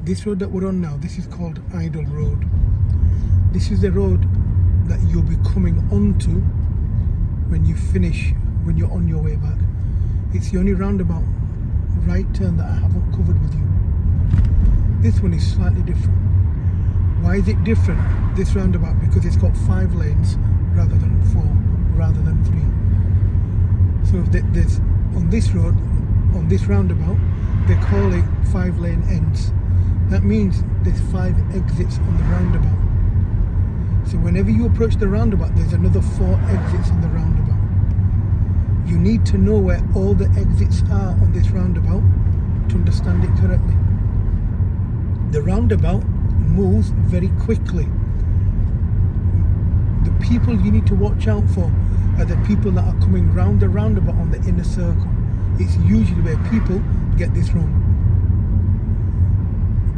This road that we're on now, this is called Idle Road. This is the road that you'll be coming onto when you're on your way back. It's the only roundabout right turn that I haven't covered with you. This one is slightly different. Why is it different, this roundabout? Because it's got 5 lanes rather than 4, rather than 3. So there's on this road, on this roundabout, they call it 5 lane ends. That means there's 5 exits on the roundabout. So whenever you approach the roundabout, there's another 4 exits on the roundabout. You need to know where all the exits are on this roundabout to understand it correctly. The roundabout moves very quickly. The people you need to watch out for are the people that are coming round the roundabout on the inner circle. It's usually where people get this wrong.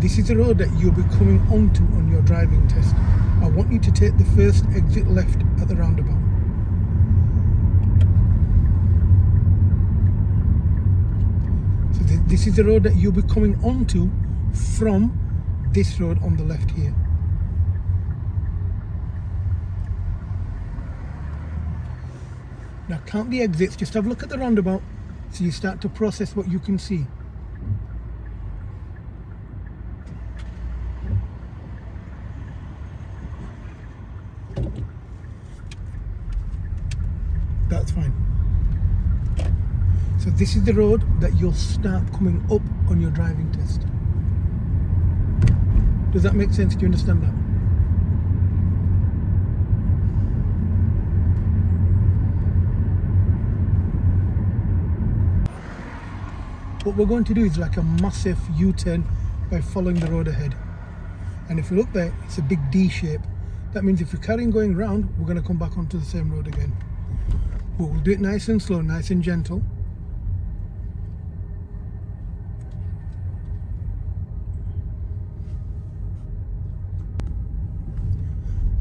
This is the road that you'll be coming onto on your driving test. I want you to take the first exit left at the roundabout. So this is the road that you'll be coming onto from this road on the left here. Now count the exits, just have a look at the roundabout so you start to process what you can see. That's fine. So this is the road that you'll start coming up on your driving test. Does that make sense? Do you understand that? What we're going to do is like a massive U-turn by following the road ahead. And if you look there, it's a big D shape. That means if we're carrying going round, we're going to come back onto the same road again. But we'll do it nice and slow, nice and gentle.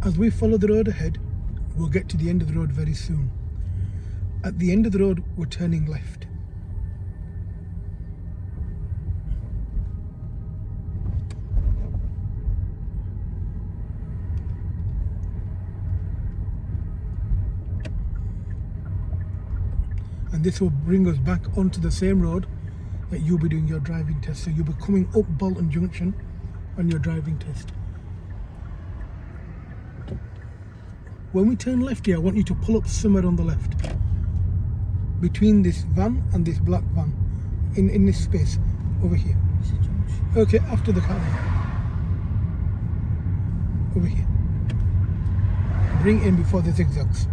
As we follow the road ahead, we'll get to the end of the road very soon. At the end of the road, we're turning left. And this will bring us back onto the same road that you'll be doing your driving test. So you'll be coming up Bolton Junction on your driving test. When we turn left here, I want you to pull up somewhere on the left. Between this van and this black van. In this space. Over here. Okay, after the car. Over here. Bring in before the zigzags.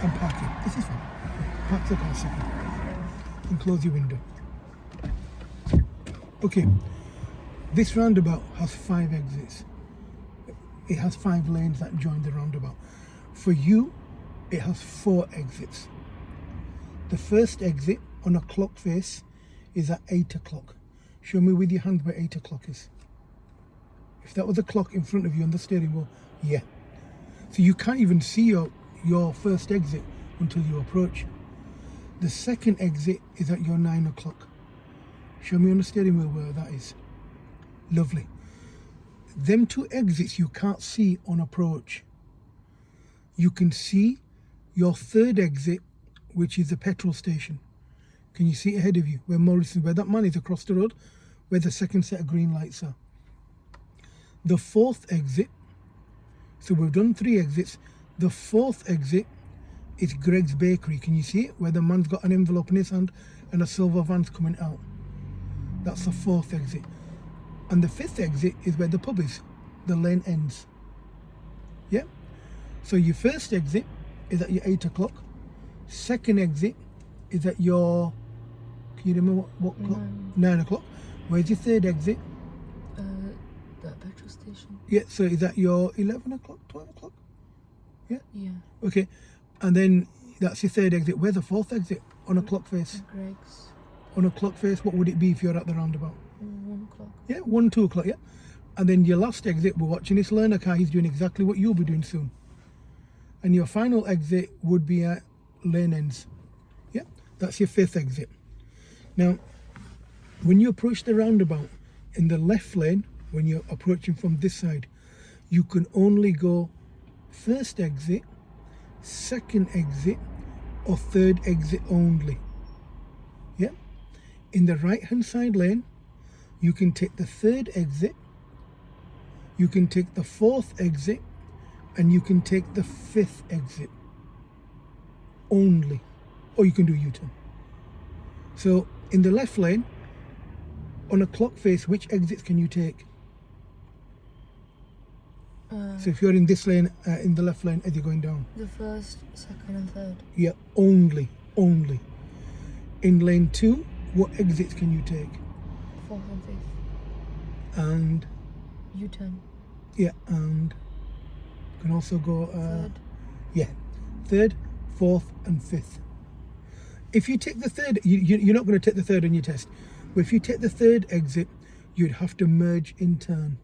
And park it. This is fine. Park the car second. And close your window. Okay, this roundabout has 5 exits. It has 5 lanes that join the roundabout. For you, it has 4 exits. The first exit on a clock face is at 8 o'clock. Show me with your hand where 8 o'clock is. If that was a clock in front of you on the steering wheel, yeah. So you can't even see your first exit until you approach. The second exit is at your 9 o'clock. Show me on the steering wheel where that is. Lovely. Them 2 exits you can't see on approach. You can see your third exit, which is the petrol station. Can you see it ahead of you? Where that man is across the road, where the second set of green lights are. The 4th exit, so we've done 3 exits. The 4th exit is Greg's Bakery. Can you see it? Where the man's got an envelope in his hand and a silver van's coming out. That's the 4th exit. And the 5th exit is where the pub is. The lane ends. Yeah? So your first exit is at your 8 o'clock. Second exit is at your... Can you remember what clock? 9 o'clock. Where's your third exit? That petrol station. Yeah, so is that your 11 o'clock, 12 o'clock? Yeah? Yeah. Okay. And then that's your third exit. Where's the 4th exit? On a clock face. Greg's. On a clock face, what would it be if you're at the roundabout? 1 o'clock. Yeah, 1, 2 o'clock, yeah. And then your last exit, we're watching this learner car, he's doing exactly what you'll be doing soon. and your final exit would be at lane ends. Yeah, that's your 5th exit. Now, when you approach the roundabout in the left lane, when you're approaching from this side, you can only go 1st exit, 2nd exit, or 3rd exit only. Yeah. In the right hand side lane, you can take the 3rd exit, you can take the 4th exit, and you can take the 5th exit only, or you can do U-turn. So in the left lane, on a clock face, which exits can you take? So if you're in this lane, in the left lane, as you're going down, the 1st, 2nd, and 3rd. Yeah, only. In lane 2, what exits can you take? 4th and 5th. And U-turn. yeah, and you can also go 3rd. Yeah, 3rd, 4th, and 5th. If you take the 3rd, you're not going to take the 3rd on your test. But if you take the 3rd exit, you'd have to merge in turn.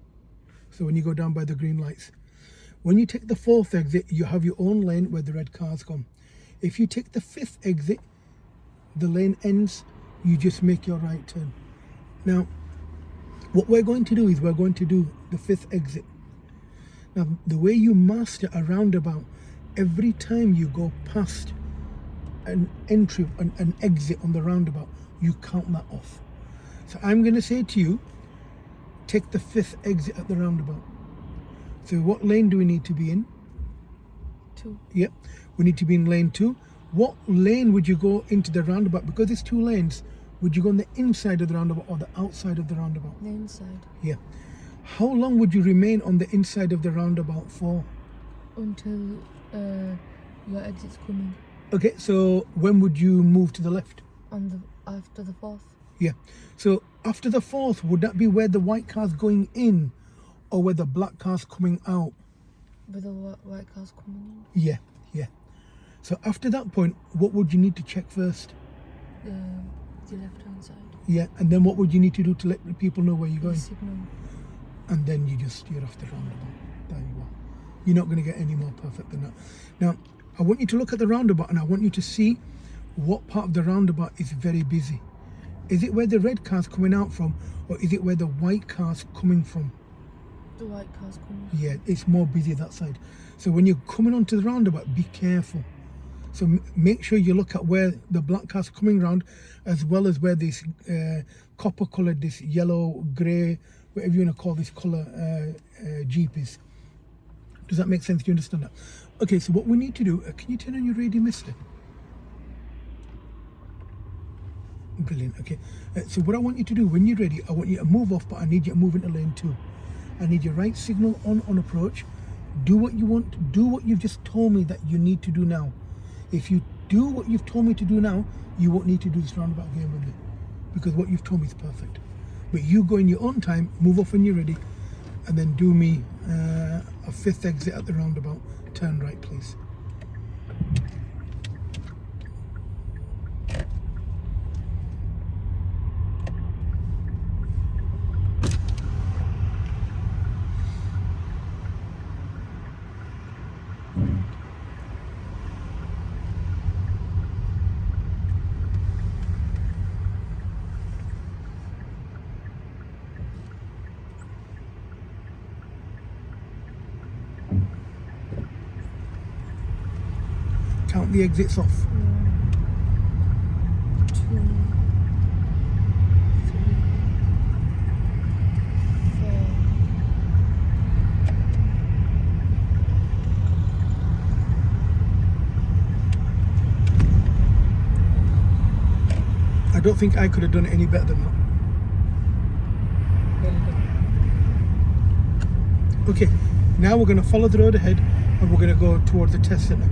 So when you go down by the green lights. When you take the 4th exit, you have your own lane where the red cars come. If you take the 5th exit, the lane ends, you just make your right turn. Now, what we're going to do is we're going to do the 5th exit. Now, the way you master a roundabout, every time you go past an entry, an exit on the roundabout, you count that off. So I'm going to say to you, take the 5th exit at the roundabout. So what lane do we need to be in? 2. Yep, we need to be in lane 2. What lane would you go into the roundabout? Because there's 2 lanes, would you go on the inside of the roundabout or the outside of the roundabout? The inside. Yeah. How long would you remain on the inside of the roundabout for? Until your exit's coming. Okay, so when would you move to the left? After the 4th. Yeah. So after the 4th, would that be where the white car's going in or where the black car's coming out? With the white cars coming Yeah. So after that point, what would you need to check first? in. The left-hand side. Yeah, and then what would you need to do to let the people know where you're going? Signal. And then you just steer off the roundabout. There you are. You're not going to get any more perfect than that. Now, I want you to look at the roundabout and I want you to see what part of the roundabout is very busy. Is it where the red car's coming out from, or is it where the white car's coming from? The white car's coming. Yeah, it's more busy that side. So when you're coming onto the roundabout, be careful. So make sure you look at where the black car's coming round, as well as where this copper coloured, this yellow, grey, whatever you want to call this colour Jeep is. Does that make sense? Do you understand that? Okay, so what we need to do, can you turn on your radio, mister? Brilliant. Okay, so what I want you to do when you're ready, I want you to move off, but I need you to move into lane 2. I need your right signal on approach. Do what you want, do what you've just told me that you need to do now. If you do what you've told me to do now, you won't need to do this roundabout again with me, because what you've told me is perfect. But you go in your own time, move off when you're ready, and then do me a 5th exit at the roundabout. Turn right, please. Count the exits off. 1, 2, 3, 4. I don't think I could have done it any better than that. Okay, now we're going to follow the road ahead and we're going to go towards the test centre.